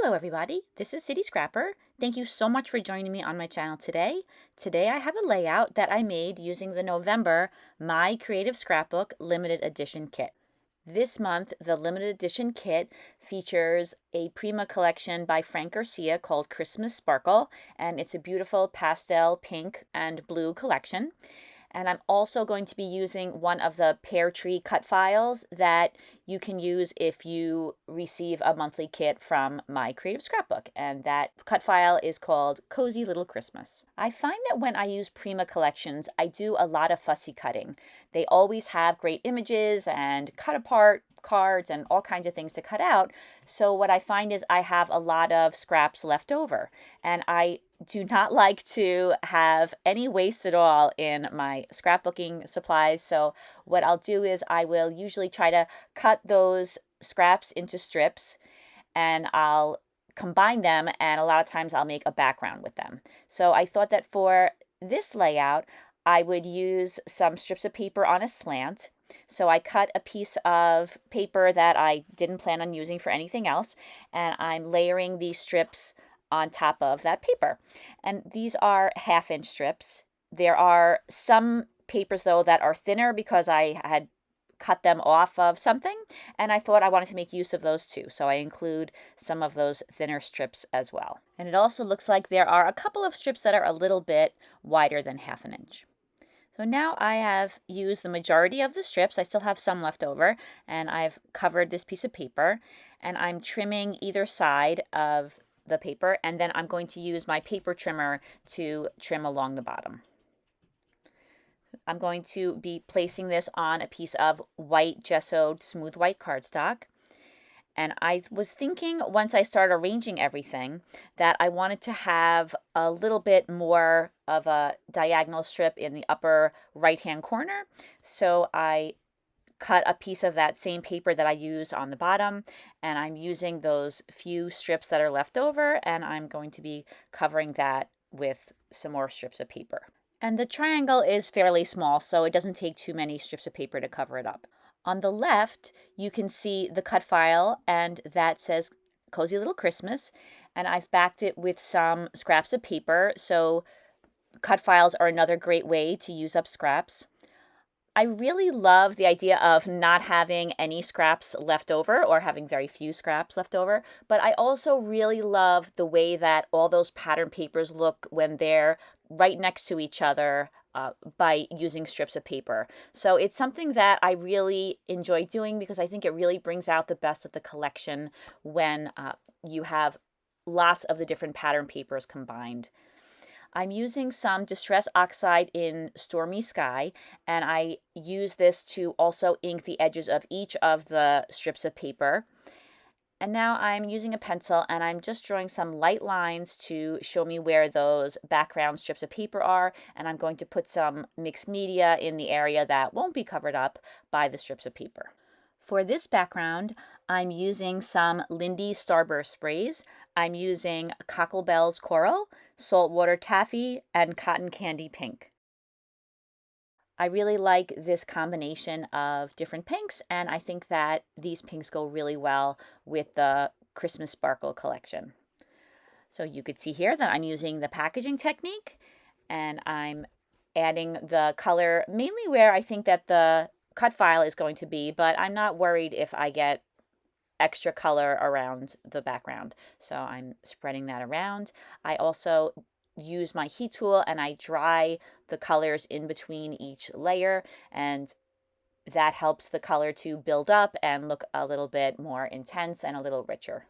Hello everybody, this is City Scrapper. Thank you so much for joining me on my channel today. Today I have a layout that I made using the November My Creative Scrapbook limited edition kit. This month, the limited edition kit features a Prima collection by Frank Garcia called Christmas Sparkle, and it's a beautiful pastel pink and blue collection. And I'm also going to be using one of the pear tree cut files that you can use if you receive a monthly kit from My Creative Scrapbook. And that cut file is called Cozy Little Christmas. I find that when I use Prima collections, I do a lot of fussy cutting. They always have great images and cut apart cards and all kinds of things to cut out. So what I find is I have a lot of scraps left over, and I do not like to have any waste at all in my scrapbooking supplies. So what I'll do is I will usually try to cut those scraps into strips, and I'll combine them, and a lot of times I'll make a background with them. So I thought that for this layout, I would use some strips of paper on a slant. So I cut a piece of paper that I didn't plan on using for anything else, and I'm layering these strips on top of that paper. And these are 1/2-inch strips. There are some papers though that are thinner because I had cut them off of something, and I thought I wanted to make use of those too. So I include some of those thinner strips as well. And it also looks like there are a couple of strips that are a little bit wider than 1/2 inch. So now I have used the majority of the strips. I still have some left over, and I've covered this piece of paper, and I'm trimming either side of the paper, and then I'm going to use my paper trimmer to trim along the bottom. I'm going to be placing this on a piece of white gessoed smooth white cardstock. And I was thinking once I started arranging everything that I wanted to have a little bit more of a diagonal strip in the upper right-hand corner. So I cut a piece of that same paper that I used on the bottom, and I'm using those few strips that are left over, and I'm going to be covering that with some more strips of paper. And the triangle is fairly small, so it doesn't take too many strips of paper to cover it up. On the left, you can see the cut file, and that says Cozy Little Christmas, and I've backed it with some scraps of paper, so cut files are another great way to use up scraps. I really love the idea of not having any scraps left over or having very few scraps left over, but I also really love the way that all those pattern papers look when they're right next to each other by using strips of paper. So it's something that I really enjoy doing because I think it really brings out the best of the collection when you have lots of the different pattern papers combined. I'm using some Distress Oxide in Stormy Sky, and I use this to also ink the edges of each of the strips of paper. And now I'm using a pencil, and I'm just drawing some light lines to show me where those background strips of paper are, and I'm going to put some mixed media in the area that won't be covered up by the strips of paper. For this background, I'm using some Lindy Starburst sprays. I'm using Cocklebells Coral, Saltwater Taffy, and Cotton Candy Pink. I really like this combination of different pinks, and I think that these pinks go really well with the Christmas Sparkle collection. So you could see here that I'm using the packaging technique, and I'm adding the color mainly where I think that the cut file is going to be, but I'm not worried if I get extra color around the background. So I'm spreading that around. I also use my heat tool and I dry the colors in between each layer, and that helps the color to build up and look a little bit more intense and a little richer.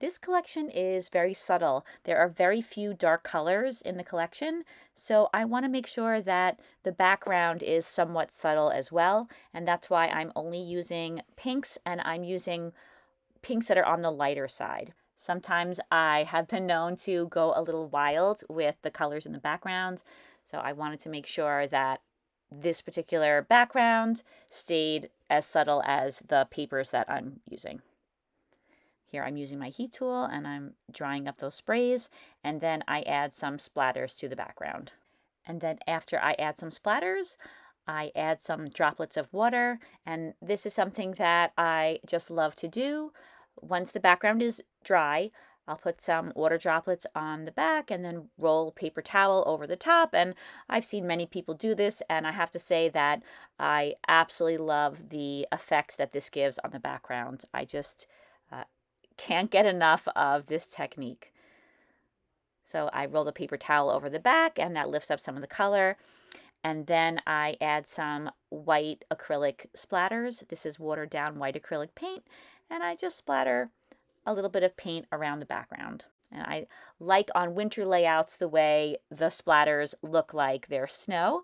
This collection is very subtle. There are very few dark colors in the collection, so I want to make sure that the background is somewhat subtle as well, and that's why I'm only using pinks, and I'm using pinks that are on the lighter side. Sometimes I have been known to go a little wild with the colors in the background, so I wanted to make sure that this particular background stayed as subtle as the papers that I'm using. Here I'm using my heat tool and I'm drying up those sprays, and then I add some splatters to the background. And then after I add some splatters, I add some droplets of water, and this is something that I just love to do. Once the background is dry, I'll put some water droplets on the back and then roll paper towel over the top. And I've seen many people do this, and I have to say that I absolutely love the effects that this gives on the background. I just can't get enough of this technique. So I roll the paper towel over the back, and that lifts up some of the color. And then I add some white acrylic splatters. This is watered down white acrylic paint, and I just splatter a little bit of paint around the background. And I like on winter layouts the way the splatters look like they're snow,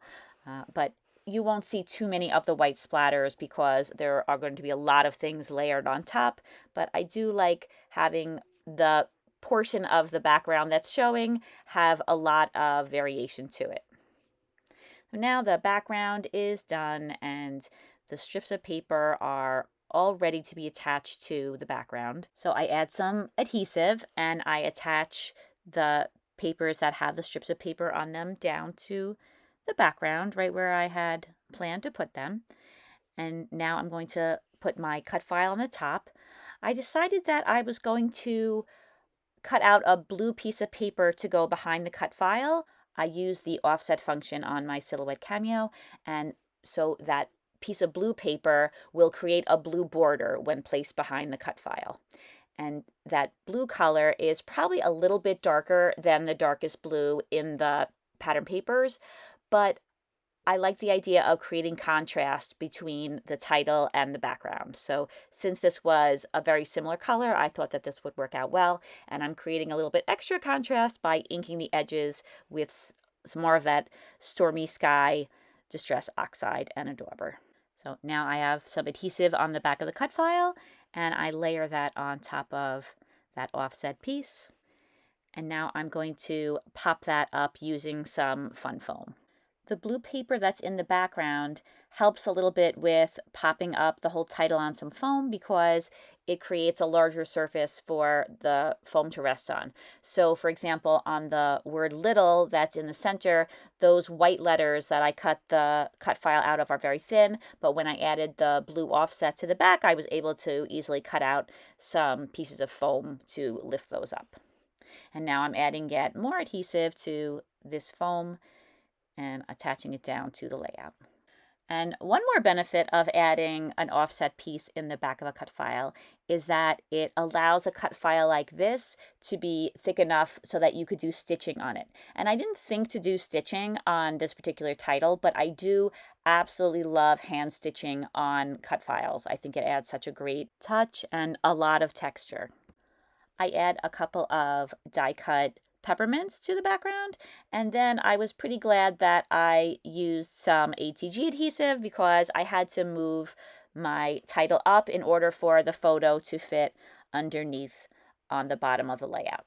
but you won't see too many of the white splatters because there are going to be a lot of things layered on top. But I do like having the portion of the background that's showing have a lot of variation to it. Now the background is done and the strips of paper are all ready to be attached to the background. So I add some adhesive and I attach the papers that have the strips of paper on them down to the background, right where I had planned to put them. And now I'm going to put my cut file on the top. I decided that I was going to cut out a blue piece of paper to go behind the cut file. I used the offset function on my Silhouette Cameo, and so that piece of blue paper will create a blue border when placed behind the cut file. And that blue color is probably a little bit darker than the darkest blue in the pattern papers, but I like the idea of creating contrast between the title and the background. So since this was a very similar color, I thought that this would work out well. And I'm creating a little bit extra contrast by inking the edges with some more of that Stormy Sky Distress Oxide and a dauber. So now I have some adhesive on the back of the cut file, and I layer that on top of that offset piece. And now I'm going to pop that up using some fun foam. The blue paper that's in the background helps a little bit with popping up the whole title on some foam because it creates a larger surface for the foam to rest on. So for example, on the word little that's in the center, those white letters that I cut the cut file out of are very thin, but when I added the blue offset to the back, I was able to easily cut out some pieces of foam to lift those up. And now I'm adding yet more adhesive to this foam and attaching it down to the layout. And one more benefit of adding an offset piece in the back of a cut file is that it allows a cut file like this to be thick enough so that you could do stitching on it. And I didn't think to do stitching on this particular title, but I do absolutely love hand stitching on cut files. I think it adds such a great touch and a lot of texture. I add a couple of die cut peppermints to the background, and then I was pretty glad that I used some ATG adhesive because I had to move my title up in order for the photo to fit underneath on the bottom of the layout.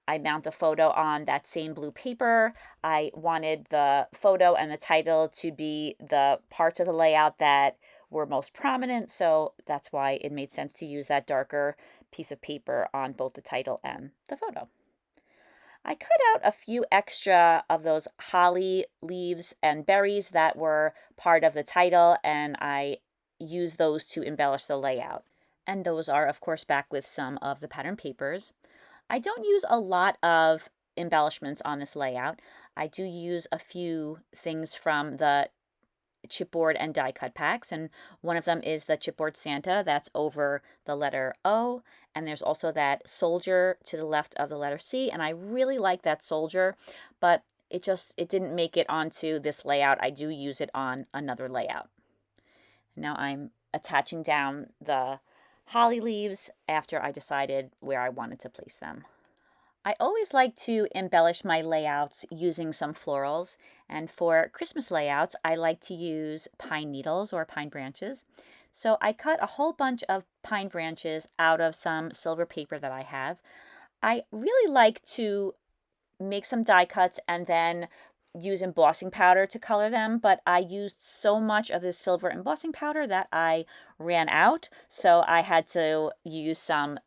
I mount the photo on that same blue paper. I wanted the photo and the title to be the parts of the layout that were most prominent, so that's why it made sense to use that darker piece of paper on both the title and the photo. I cut out a few extra of those holly leaves and berries that were part of the title, and I used those to embellish the layout. And those are, of course, back with some of the pattern papers. I don't use a lot of embellishments on this layout. I do use a few things from the chipboard and die cut packs, and one of them is the chipboard Santa that's over the letter O, and there's also that soldier to the left of the letter C, and I really like that soldier, but it didn't make it onto this layout. I do use it on another layout. Now I'm attaching down the holly leaves after I decided where I wanted to place them. I always like to embellish my layouts using some florals, and for Christmas layouts, I like to use pine needles or pine branches. So I cut a whole bunch of pine branches out of some silver paper that I have. I really like to make some die cuts and then use embossing powder to color them, but I used so much of this silver embossing powder that I ran out, so I had to use some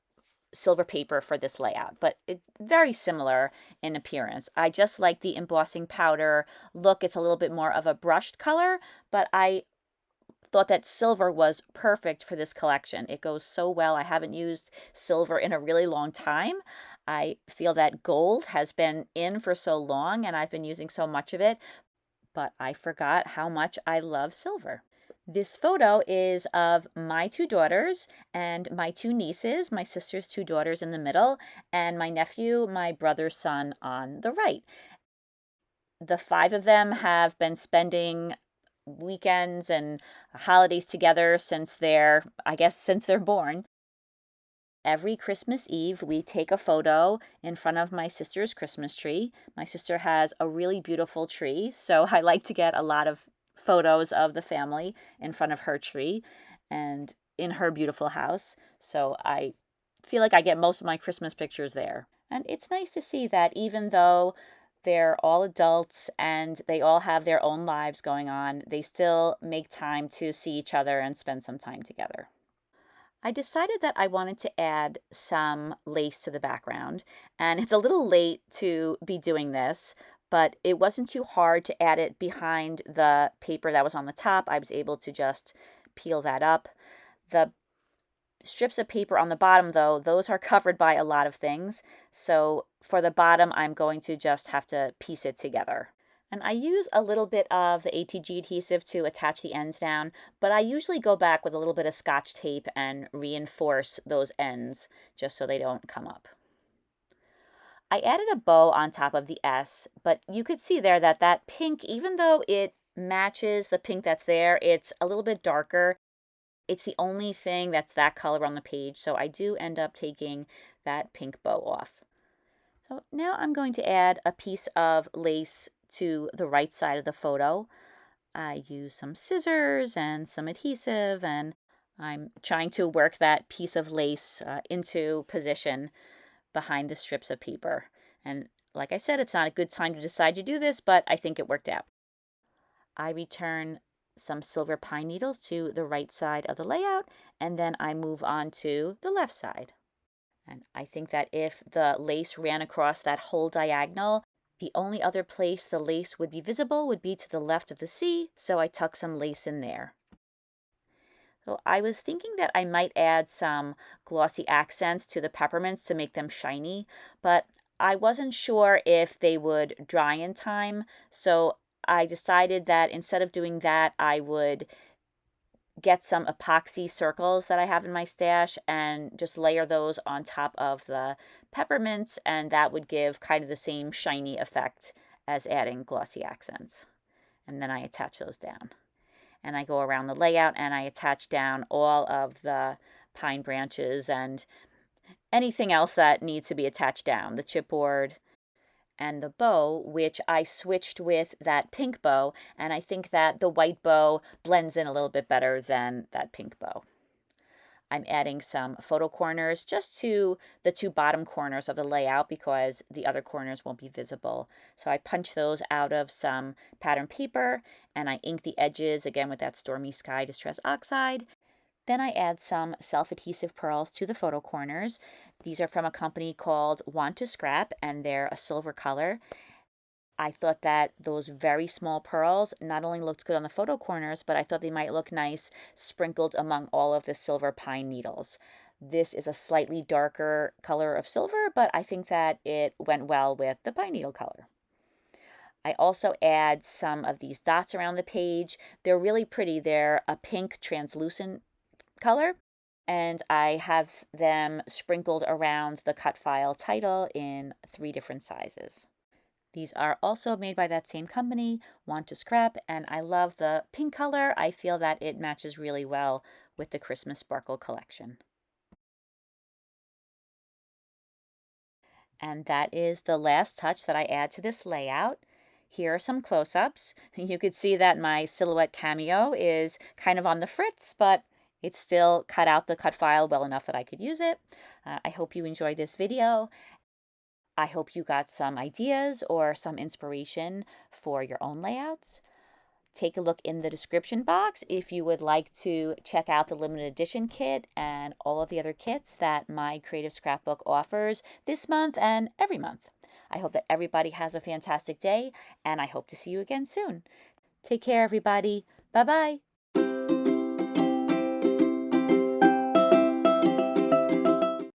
silver paper for this layout, but it's very similar in appearance. I just like the embossing powder look. It's a little bit more of a brushed color, but I thought that silver was perfect for this collection. It goes so well. I haven't used silver in a really long time. I feel that gold has been in for so long and I've been using so much of it, but I forgot how much I love silver. This photo is of my two daughters and my two nieces, my sister's two daughters in the middle, and my nephew, my brother's son, on the right. The five of them have been spending weekends and holidays together since since they're born. Every Christmas Eve, we take a photo in front of my sister's Christmas tree. My sister has a really beautiful tree, so I like to get a lot of photos of the family in front of her tree and in her beautiful house. So I feel like I get most of my Christmas pictures there. And it's nice to see that even though they're all adults and they all have their own lives going on, they still make time to see each other and spend some time together. I decided that I wanted to add some lace to the background, and it's a little late to be doing this, but it wasn't too hard to add it behind the paper that was on the top. I was able to just peel that up. The strips of paper on the bottom, though, those are covered by a lot of things, so for the bottom, I'm going to just have to piece it together. And I use a little bit of the ATG adhesive to attach the ends down, but I usually go back with a little bit of Scotch tape and reinforce those ends just so they don't come up. I added a bow on top of the S, but you could see there that that pink, even though it matches the pink that's there, it's a little bit darker. It's the only thing that's that color on the page, so I do end up taking that pink bow off. So now I'm going to add a piece of lace to the right side of the photo. I use some scissors and some adhesive, and I'm trying to work that piece of lace into position behind the strips of paper. And like I said, it's not a good time to decide to do this, but I think it worked out. I return some silver pine needles to the right side of the layout, and then I move on to the left side. And I think that if the lace ran across that whole diagonal, the only other place the lace would be visible would be to the left of the C, so I tuck some lace in there. So I was thinking that I might add some glossy accents to the peppermints to make them shiny, but I wasn't sure if they would dry in time, so I decided that instead of doing that, I would get some epoxy circles that I have in my stash and just layer those on top of the peppermints, and that would give kind of the same shiny effect as adding glossy accents. And then I attach those down. And I go around the layout and I attach down all of the pine branches and anything else that needs to be attached down, the chipboard and the bow, which I switched with that pink bow, and I think that the white bow blends in a little bit better than that pink bow. I'm adding some photo corners just to the two bottom corners of the layout because the other corners won't be visible. So I punch those out of some pattern paper and I ink the edges again with that Stormy Sky Distress Oxide. Then I add some self-adhesive pearls to the photo corners. These are from a company called Want to Scrap, and they're a silver color. I thought that those very small pearls not only looked good on the photo corners, but I thought they might look nice sprinkled among all of the silver pine needles. This is a slightly darker color of silver, but I think that it went well with the pine needle color. I also add some of these dots around the page. They're really pretty. They're a pink translucent color, and I have them sprinkled around the cut file title in 3 different sizes. These are also made by that same company, Want to Scrap, and I love the pink color. I feel that it matches really well with the Christmas Sparkle collection. And that is the last touch that I add to this layout. Here are some close-ups. You could see that my silhouette cameo is kind of on the fritz, but it's still cut out the cut file well enough that I could use it. I hope you enjoyed this video. I hope you got some ideas or some inspiration for your own layouts. Take a look in the description box if you would like to check out the limited edition kit and all of the other kits that my Creative Scrapbook offers this month and every month. I hope that everybody has a fantastic day, and I hope to see you again soon. Take care, everybody. Bye-bye.